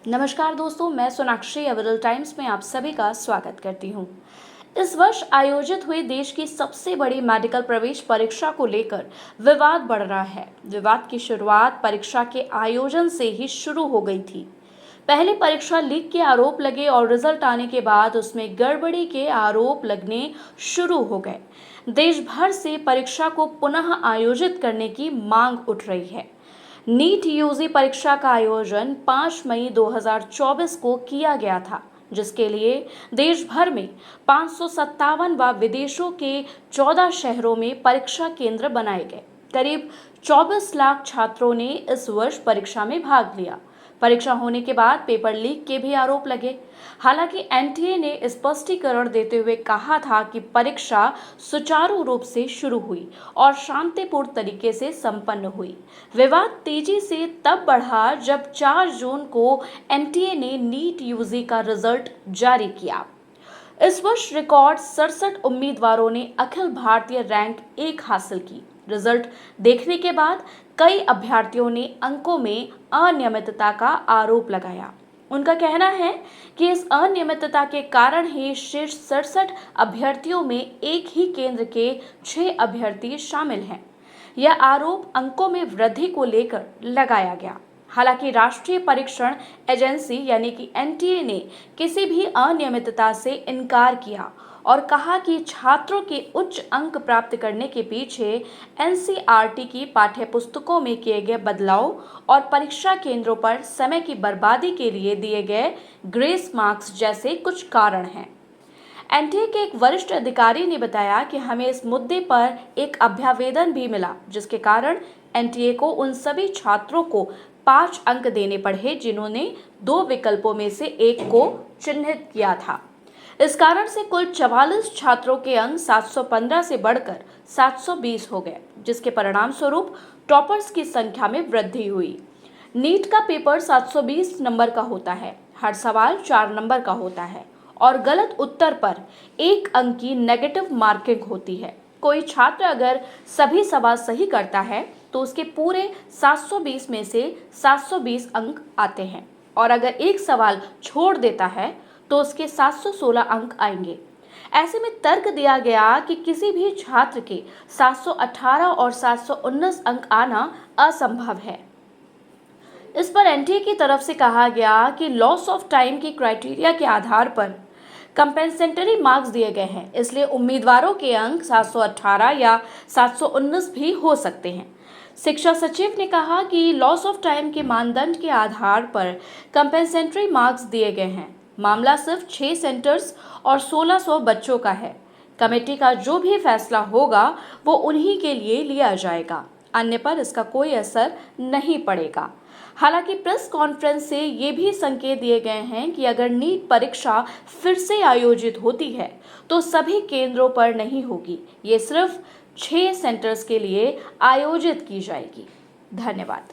नमस्कार दोस्तों, मैं सोनाक्षी अविरल टाइम्स में आप सभी का स्वागत करती हूं। इस वर्ष आयोजित हुई देश की सबसे बड़ी मेडिकल प्रवेश परीक्षा को लेकर विवाद बढ़ रहा है। विवाद की शुरुआत परीक्षा के आयोजन से ही शुरू हो गई थी। पहले परीक्षा लीक के आरोप लगे और रिजल्ट आने के बाद उसमें गड़बड़ी के आरोप लगने शुरू हो गए। देश भर से परीक्षा को पुनः आयोजित करने की मांग उठ रही है। नीट यूजी परीक्षा का आयोजन 5 मई 2024 को किया गया था, जिसके लिए देश भर में 557 व विदेशों के 14 शहरों में परीक्षा केंद्र बनाए गए। करीब 24 लाख छात्रों ने इस वर्ष परीक्षा में भाग लिया। परीक्षा होने के बाद पेपर लीक के भी आरोप लगे। हालांकि एनटीए ने स्पष्टीकरण देते हुए कहा था कि परीक्षा सुचारू रूप से शुरू हुई और शांतिपूर्ण तरीके से संपन्न हुई। विवाद तेजी से तब बढ़ा जब 4 जून को एनटीए ने नीट यूजी का रिजल्ट जारी किया। इस वर्ष रिकॉर्ड 67 उम्मीदवारों ने अखिल भारतीय रैंक 1 हासिल की। रिजल्ट देखने के बाद कई अभ्यर्थियों ने अंकों में अनियमितता का आरोप लगाया। उनका कहना है कि इस अनियमितता के कारण ही शीर्ष 67 अभ्यर्थियों में एक ही केंद्र के 6 अभ्यर्थी शामिल हैं। यह आरोप अंकों में वृद्धि को लेकर लगाया गया। हालांकि राष्ट्रीय परीक्षण एजेंसी यानी कि एनटीए ने किसी भी अनियमितता से इनकार किया और कहा कि छात्रों के उच्च अंक प्राप्त करने के पीछे एनसीईआरटी की पाठ्यपुस्तकों में किए गए बदलाव और परीक्षा केंद्रों पर समय की बर्बादी के लिए दिए गए ग्रेस मार्क्स जैसे कुछ कारण हैं। एनटीए के एक वरिष्ठ अधिकारी ने बताया कि हमें इस मुद्दे पर एक अभ्यावेदन भी मिला, जिसके कारण एनटीए को उन सभी छात्रों को 5 अंक देने पड़े जिन्होंने 2 विकल्पों में से एक को चिन्हित किया था। इस कारण से कुल 44 छात्रों के अंक 715 से बढ़कर 720 हो गए, जिसके परिणाम स्वरूप टॉपर्स की संख्या में वृद्धि हुई। नीट का पेपर 720 नंबर का होता है, हर सवाल 4 नंबर का होता है और गलत उत्तर पर 1 अंक की नेगेटिव मार्किंग होती है। कोई छात्र अगर सभी सवाल सही करता है तो उसके पूरे 720 में से 720 अंक आते हैं और अगर एक सवाल छोड़ देता है तो उसके 716 अंक आएंगे। ऐसे में तर्क दिया गया कि किसी भी छात्र के 718 और 719 अंक आना असंभव है। इस पर एनटीए की तरफ से कहा गया कि लॉस ऑफ टाइम की क्राइटेरिया के आधार पर कंपेंसेटरी मार्क्स दिए गए हैं, इसलिए उम्मीदवारों के अंक 718 या 719 भी हो सकते हैं। शिक्षा सचिव ने कहा कि लॉस ऑफ टाइम के मानदंड के आधार पर कंपेंसेटरी मार्क्स दिए गए हैं। मामला सिर्फ 6 सेंटर्स और 1600 बच्चों का है। कमेटी का जो भी फैसला होगा वो उन्हीं के लिए लिया जाएगा, अन्य पर इसका कोई असर नहीं पड़ेगा। हालांकि प्रेस कॉन्फ्रेंस से ये भी संकेत दिए गए हैं कि अगर नीट परीक्षा फिर से आयोजित होती है तो सभी केंद्रों पर नहीं होगी, ये सिर्फ 6 सेंटर्स के लिए आयोजित की जाएगी। धन्यवाद।